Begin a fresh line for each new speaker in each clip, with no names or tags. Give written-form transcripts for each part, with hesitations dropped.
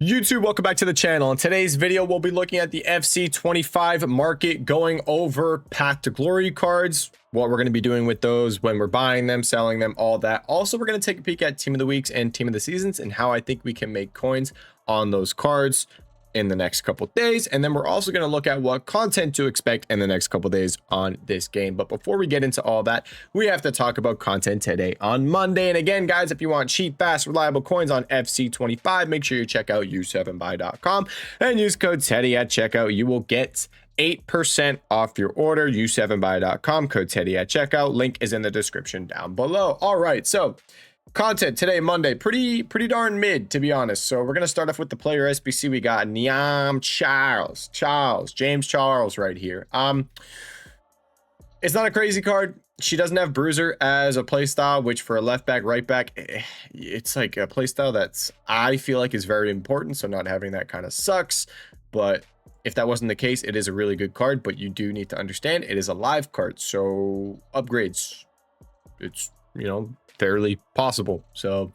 YouTube, welcome back to the channel. In today's video, we'll be looking at the FC25 market, going over Path to Glory cards, what we're going to be doing with those when we're buying them, selling them, all that. Also, we're going to take a peek at Team of the Weeks and Team of the Seasons and how I think we can make coins on those cards in the next couple days. And then we're also going to look at what content to expect in the next couple days on this game. But before we get into all that, we have to talk about content today on Monday. And again, guys, if you want cheap, fast, reliable coins on FC25, make sure you check out u7buy.com and use code TEDDY at checkout. You will get 8% off your order. u7buy.com, code TEDDY at checkout. Link is in the description down below. All right, so content today, Monday, pretty darn mid, to be honest. So we're gonna start off with the player SBC. We got James Charles right here. It's not a crazy card. She doesn't have Bruiser as a playstyle, which for a left back, right back, it's like a playstyle that's I feel like is very important. So not having that kind of sucks. But if that wasn't the case, it is a really good card. But you do need to understand it is a live card, so upgrades, it's, you know, fairly possible. So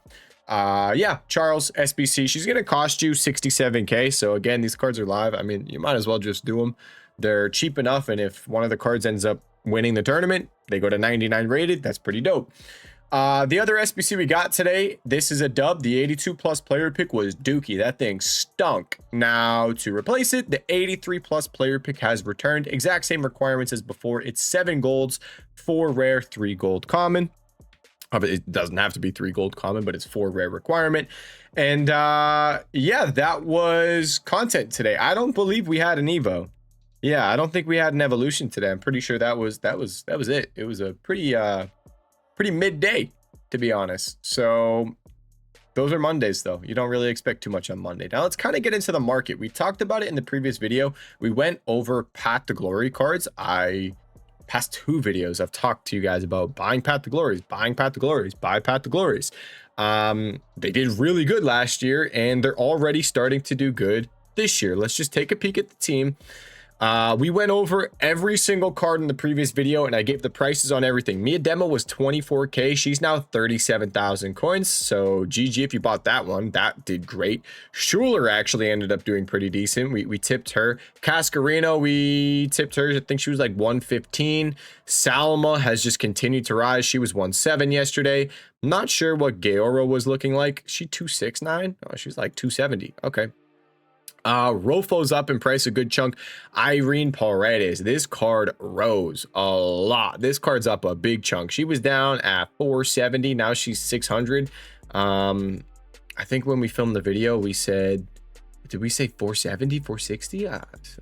yeah, Charles SBC, she's gonna cost you 67k. So again, these cards are live. I mean, you might as well just do them. They're cheap enough, and if one of the cards ends up winning the tournament, they go to 99 rated. That's pretty dope. The other SBC we got today, this is a dub. The 82 plus player pick was dookie. That thing stunk. Now to replace it, the 83 plus player pick has returned. Exact same requirements as before. It's 7 golds, 4 rare, 3 gold common. It doesn't have to be 3 gold common, but it's 4 rare requirement. And yeah, that was content today. I don't believe we had an Evo. Yeah, I don't think we had an evolution today. I'm pretty sure that was it. It was a pretty midday, to be honest. So those are Mondays, though. You don't really expect too much on Monday. Now let's kind of get into the market. We talked about it in the previous video. We went over Path to Glory cards. Past 2 videos, I've talked to you guys about buying Path to Glories, buying Path to Glories, buy Path to Glories. They did really good last year, and they're already starting to do good this year. Let's just take a peek at the team. We went over every single card in the previous video, and I gave the prices on everything. Mia Demo was 24k. She's now 37,000 coins. So GG if you bought that one. That did great. Schuler actually ended up doing pretty decent. We tipped her. Cascarino, we tipped her. I think she was like 115. Salma has just continued to rise. She was 1.7 yesterday. Not sure what Gaora was looking like. She 269? Oh, she's like 270. Okay. Rofo's up in price a good chunk. Irene Paredes, this card rose a lot. This card's up a big chunk. She was down at 470. Now she's 600. I think when we filmed the video, we said, did we say 470, 460?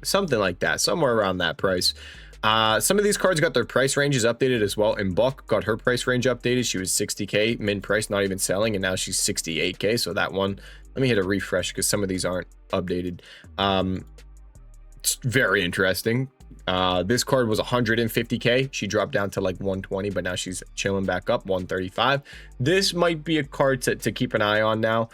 Something like that, somewhere around that price. Some of these cards got their price ranges updated as well. And Buck got her price range updated. She was 60k min price, not even selling, and now she's 68k. So that one, let me hit a refresh because some of these aren't updated. It's very interesting. This card was 150k. She dropped down to like 120, but now she's chilling back up 135. This might be a card to keep an eye on now.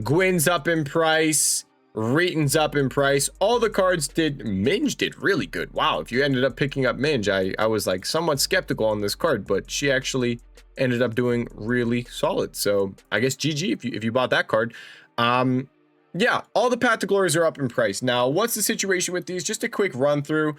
Gwyn's up in price. Reeton's up in price. All the cards did. Minge did really good. Wow, if you ended up picking up Minge, I was like somewhat skeptical on this card, but she actually ended up doing really solid. So I guess GG if you bought that card. Yeah, all the Path to Glories are up in price. Now, what's the situation with these? Just a quick run through.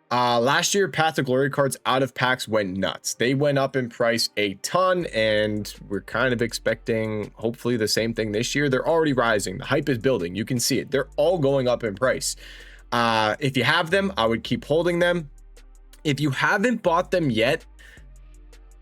Last year, Path to Glory cards out of packs went nuts. They went up in price a ton, and we're kind of expecting hopefully the same thing this year. They're already rising. The hype is building. You can see it. They're all going up in price. If you have them, I would keep holding them. If you haven't bought them yet,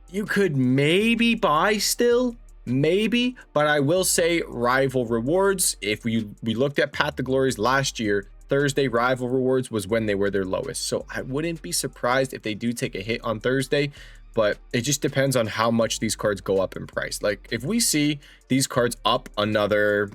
you could maybe buy still. Maybe, but I will say rival rewards. If we looked at Path to Glories last year, Thursday rival rewards was when they were their lowest. So I wouldn't be surprised if they do take a hit on Thursday, but it just depends on how much these cards go up in price. Like if we see these cards up another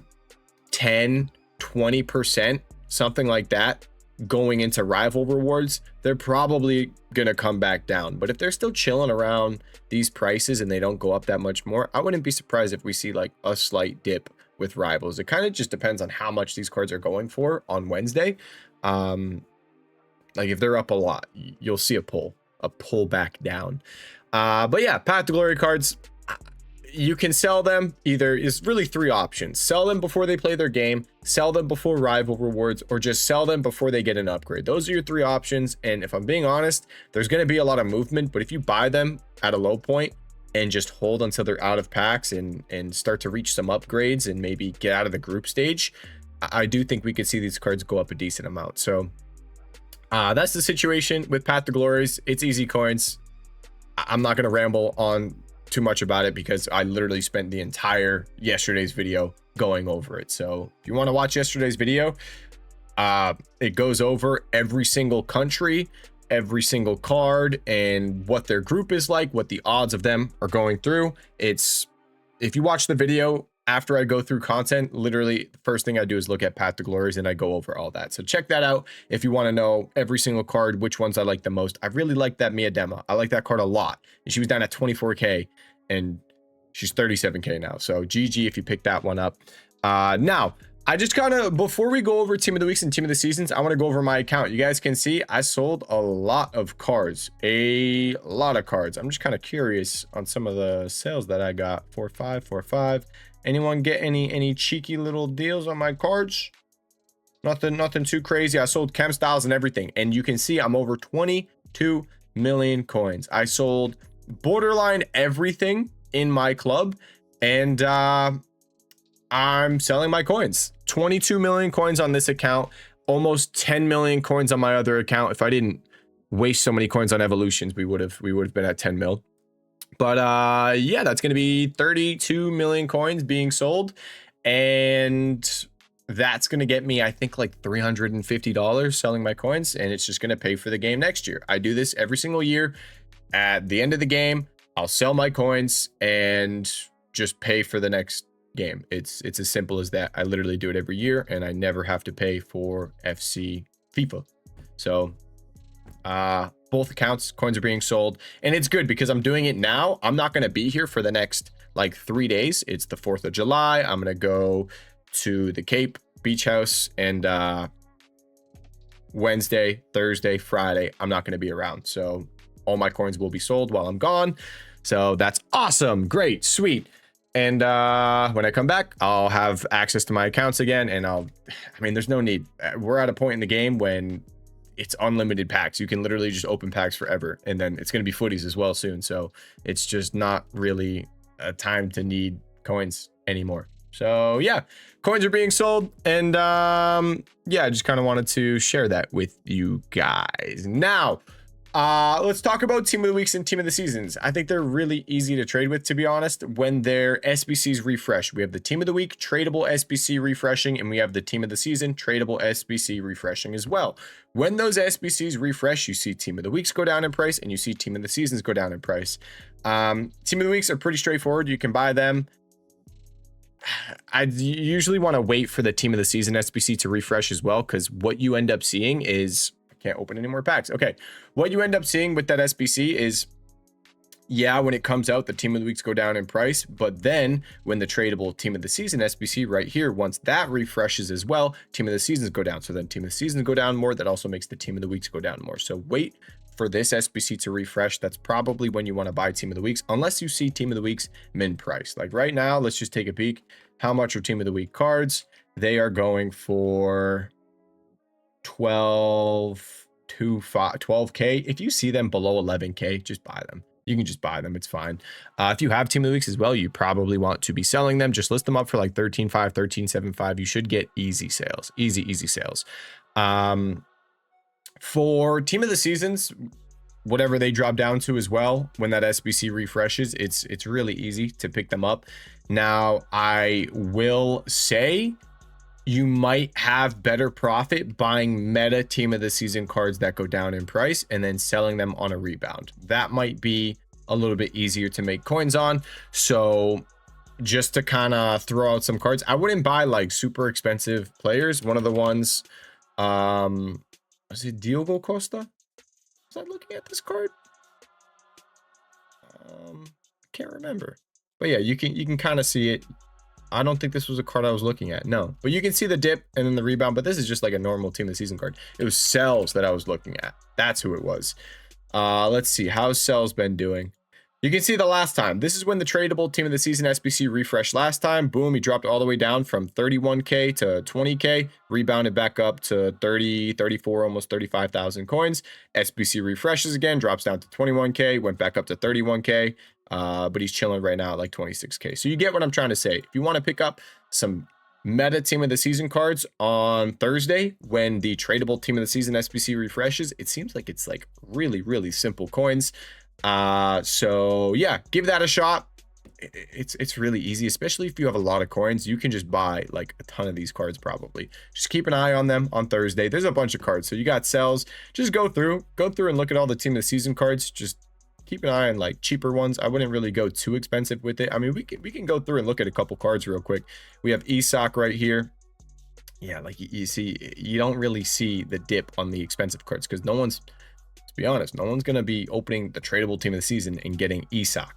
10, 20%, something like that, going into rival rewards, they're probably gonna come back down. But if they're still chilling around these prices and they don't go up that much more, I wouldn't be surprised if we see like a slight dip with rivals. It kind of just depends on how much these cards are going for on Wednesday. Like if they're up a lot, you'll see a pull back down. But yeah, Path to Glory cards, you can sell them either. Is really three options: sell them before they play their game, sell them before rival rewards, or just sell them before they get an upgrade. Those are your three options. And if I'm being honest, there's going to be a lot of movement, but if you buy them at a low point and just hold until they're out of packs and start to reach some upgrades and maybe get out of the group stage, I do think we could see these cards go up a decent amount. So that's the situation with Path to Glories. It's easy coins. I'm not going to ramble on too much about it because I literally spent the entire yesterday's video going over it. So if you want to watch yesterday's video, it goes over every single country, every single card, and what their group is like, what the odds of them are going through. It's, if you watch the video after I go through content, literally the first thing I do is look at Path to Glories and I go over all that. So check that out if you want to know every single card, which ones I like the most. I really like that Miadema. I like that card a lot. And she was down at 24k and she's 37k now. So GG if you pick that one up. Now, I just kind of, before we go over Team of the Weeks and Team of the Seasons, I want to go over my account. You guys can see I sold a lot of cards, a lot of cards. I'm just kind of curious on some of the sales that I got. 4-5, 4-5. Anyone get any cheeky little deals on my cards? Nothing too crazy. I sold chem styles and everything, and you can see I'm over 22 million coins. I sold borderline everything in my club, and I'm selling my coins. 22 million coins on this account, almost 10 million coins on my other account. If I didn't waste so many coins on evolutions, we would have been at 10 mil. But yeah, that's going to be 32 million coins being sold, and that's going to get me, I think, like $350 selling my coins, and it's just going to pay for the game next year. I do this every single year. At the end of the game, I'll sell my coins and just pay for the next game. It's as simple as that. I literally do it every year, and I never have to pay for FC FIFA. So both accounts, coins are being sold, and it's good because I'm doing it now. I'm not going to be here for the next like 3 days. It's the 4th of July. I'm going to go to the Cape Beach House, and Wednesday, Thursday, Friday, I'm not going to be around. So all my coins will be sold while I'm gone. So that's awesome. Great. Sweet. And when I come back, I'll have access to my accounts again, and I mean, there's no need. We're at a point in the game when it's unlimited packs. You can literally just open packs forever, and then it's going to be footies as well soon. So it's just not really a time to need coins anymore. So yeah, coins are being sold, and yeah, I just kind of wanted to share that with you guys. Now, let's talk about Team of the Weeks and Team of the Seasons. I think they're really easy to trade with, to be honest, when their SBCs refresh. We have the Team of the Week tradable SBC refreshing, and we have the Team of the Season tradable SBC refreshing as well. When those SBCs refresh, you see Team of the Weeks go down in price, and you see Team of the Seasons go down in price. Team of the Weeks are pretty straightforward. You can buy them. I usually want to wait for the Team of the Season SBC to refresh as well, because what you end up seeing is, can't open any more packs. Okay, what you end up seeing with that SBC is, yeah, when it comes out, the Team of the Weeks go down in price, but then when the tradable Team of the Season SBC right here, once that refreshes as well, Team of the Seasons go down. So then Team of the Seasons go down more. That also makes the Team of the Weeks go down more. So wait for this SBC to refresh. That's probably when you want to buy Team of the Weeks, unless you see Team of the Weeks min price. Like right now, let's just take a peek. How much are Team of the Week cards? They are going for 12k. If you see them below 11k, just buy them. You can just buy them, it's fine. If you have Team of the Weeks as well, you probably want to be selling them. Just list them up for like 13.5, 13.75. You should get easy sales, easy sales. For Team of the Seasons, whatever they drop down to as well, when that SBC refreshes, it's really easy to pick them up. Now, I will say you might have better profit buying meta Team of the Season cards that go down in price and then selling them on a rebound. That might be a little bit easier to make coins on. So just to kind of throw out some cards, I wouldn't buy like super expensive players. One of the ones, was it Diogo Costa? Was I looking at this card? I can't remember. But yeah, you can kind of see it. I don't think this was a card I was looking at. No, but you can see the dip and then the rebound, but this is just like a normal Team of the Season card. It was Cells that I was looking at. That's who it was. Let's see. How's Cells been doing? You can see the last time. This is when the tradable team of the season SBC refreshed last time. Boom, he dropped all the way down from 31K to 20K, rebounded back up to 30, 34, almost 35,000 coins. SBC refreshes again, drops down to 21K, went back up to 31K, but he's chilling right now at like 26K. So you get what I'm trying to say. If you want to pick up some meta team of the season cards on Thursday when the tradable team of the season SBC refreshes, it seems like it's like really, really simple coins. So yeah, give that a shot. It's really easy, especially if you have a lot of coins. You can just buy like a ton of these cards. Probably just keep an eye on them on Thursday. There's a bunch of cards, so you got sells. Just go through and look at all the team of the season cards. Just keep an eye on like cheaper ones. I wouldn't really go too expensive with it. I mean, we can go through and look at a couple cards real quick. We have eafc right here. Yeah, like you see, you don't really see the dip on the expensive cards because no one's, to be honest, no one's going to be opening the tradable team of the season and getting eafc.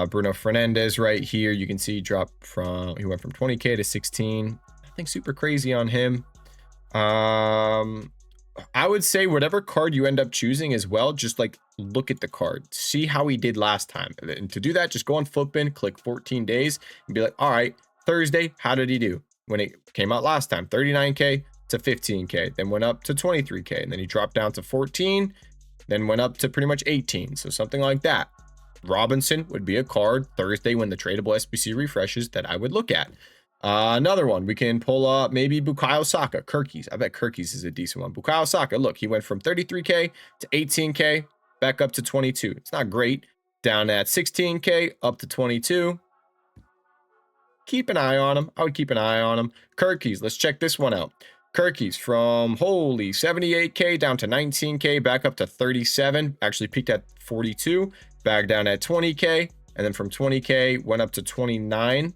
Bruno Fernandez right here, you can see he went from 20K to 16. Nothing super crazy on him. I would say whatever card you end up choosing as well, just like look at the card, see how he did last time. And to do that, just go on Footbin, click 14 days and be like, all right, Thursday, how did he do when it came out last time? 39K to 15K, then went up to 23K, and then he dropped down to 14, then went up to pretty much 18. So something like that. Robinson would be a card Thursday when the tradable SBC refreshes that I would look at. Another one, we can pull up maybe Bukayo Saka, Kirkies. I bet Kirkies is a decent one. Bukayo Saka, look, he went from 33K to 18K, back up to 22. It's not great. Down at 16K, up to 22. Keep an eye on him. I would keep an eye on him. Kirkies, let's check this one out. Kirkies from holy 78K down to 19K, back up to 37. Actually peaked at 42, back down at 20K, and then from 20K went up to 29,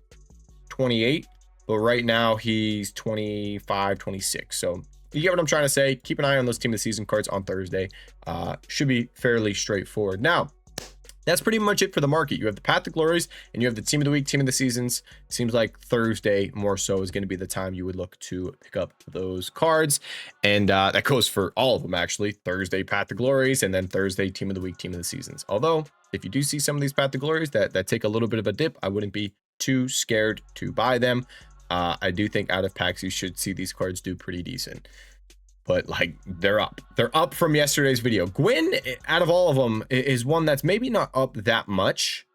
28. But right now he's 25, 26. So you get what I'm trying to say. Keep an eye on those team of the season cards on Thursday. Should be fairly straightforward. Now, that's pretty much it for the market. You have the Path to Glories and you have the team of the week, team of the seasons. Seems like Thursday more so is going to be the time you would look to pick up those cards. And that goes for all of them, actually. Thursday, Path to Glories, and then Thursday, team of the week, team of the seasons. Although, if you do see some of these Path to Glories that take a little bit of a dip, I wouldn't be too scared to buy them. I do think out of packs, you should see these cards do pretty decent. But like they're up from yesterday's video. Gwyn, out of all of them, is one that's maybe not up that much.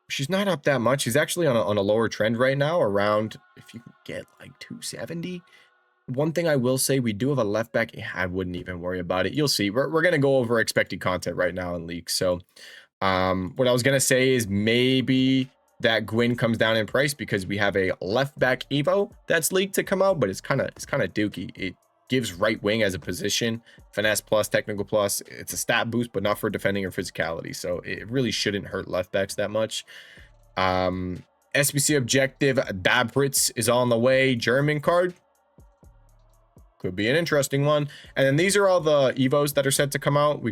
She's not up that much. She's actually on a lower trend right now, around, if you can get like 270. One thing I will say, we do have a left back. I wouldn't even worry about it. You'll see. We're gonna go over expected content right now in leaks. So what I was gonna say is maybe that Gwyn comes down in price because we have a left back Evo that's leaked to come out, but it's kind of dookie. It gives right wing as a position, finesse plus, technical plus. It's a stat boost, but not for defending or physicality. So it really shouldn't hurt left backs that much. SBC objective, Dabritz is on the way. German card could be an interesting one. And then these are all the Evos that are set to come out.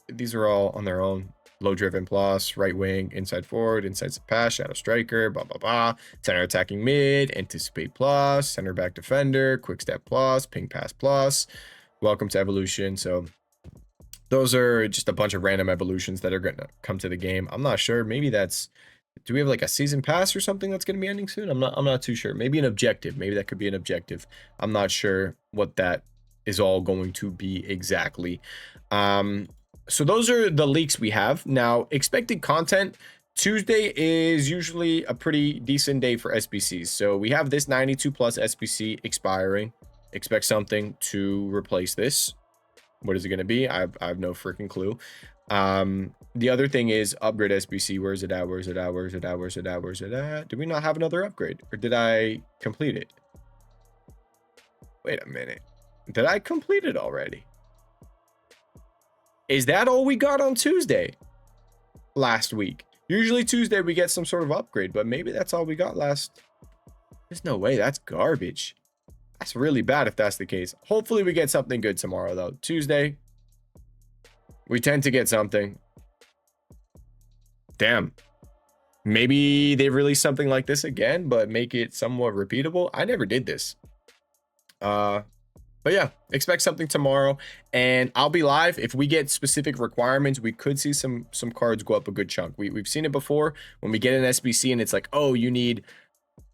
These are all on their own. Low driven plus, right wing, inside forward, inside pass, shadow striker, blah, blah, blah. Center attacking mid, anticipate plus, center back defender, quick step plus, ping pass plus. Welcome to evolution. So those are just a bunch of random evolutions that are going to come to the game. I'm not sure. Maybe that's, do we have like a season pass or something that's going to be ending soon? I'm not too sure. Maybe an objective. Maybe that could be an objective. I'm not sure what that is all going to be exactly. So those are the leaks we have. Now, expected content, Tuesday is usually a pretty decent day for SBCs. So we have this 92 plus SBC expiring. Expect something to replace this. What is it going to be? I have no freaking clue. The other thing is upgrade SBC. Where's it at? Where's it at? Where's it at? Where's it at? Where's it at? Did we not have another upgrade? Or did I complete it? Wait a minute. Did I complete it already? Is that all we got on Tuesday last week? Usually Tuesday we get some sort of upgrade, but maybe that's all we got last. There's no way. That's garbage. That's really bad if that's the case. Hopefully we get something good tomorrow, though. Tuesday, we tend to get something. Damn. Maybe they release something like this again, but make it somewhat repeatable. I never did this. But yeah, expect something tomorrow, and I'll be live. If we get specific requirements, we could see some cards go up a good chunk. We've seen it before when we get an SBC and it's like, oh, you need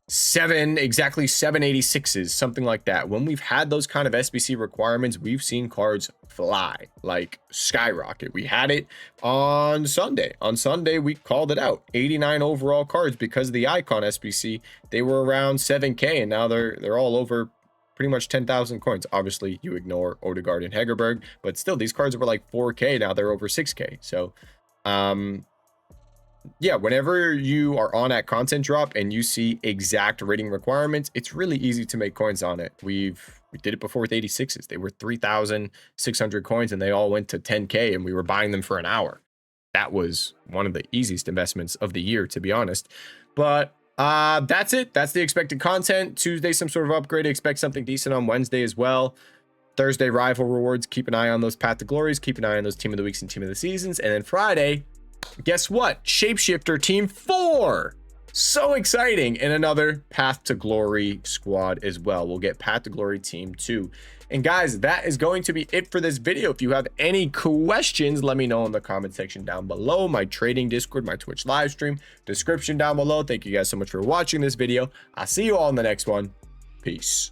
exactly 786s, something like that. When we've had those kind of SBC requirements, we've seen cards fly, like skyrocket. We had it on Sunday. On Sunday, we called it out. 89 overall cards because of the icon SBC. They were around 7K, and now they're all over pretty much 10,000 coins. Obviously, you ignore Odegaard and Hegerberg, but still, these cards were like 4K. Now they're over 6K. So, yeah, whenever you are on at content drop and you see exact rating requirements, it's really easy to make coins on it. We did it before with 86s. They were 3,600 coins and they all went to 10K, and we were buying them for an hour. That was one of the easiest investments of the year, to be honest. But that's it. That's the expected content. Tuesday, some sort of upgrade. Expect something decent on Wednesday as well. Thursday, rival rewards. Keep an eye on those Path to Glories. Keep an eye on those Team of the Weeks and Team of the Seasons. And then Friday, guess what? Shapeshifter Team 4. So exciting. And another Path to Glory squad as well. We'll get Path to Glory Team 2. And guys, that is going to be it for this video. If you have any questions, let me know in the comment section down below. My trading Discord, my Twitch live stream, description down below. Thank you guys so much for watching this video. I'll see you all in the next one. Peace.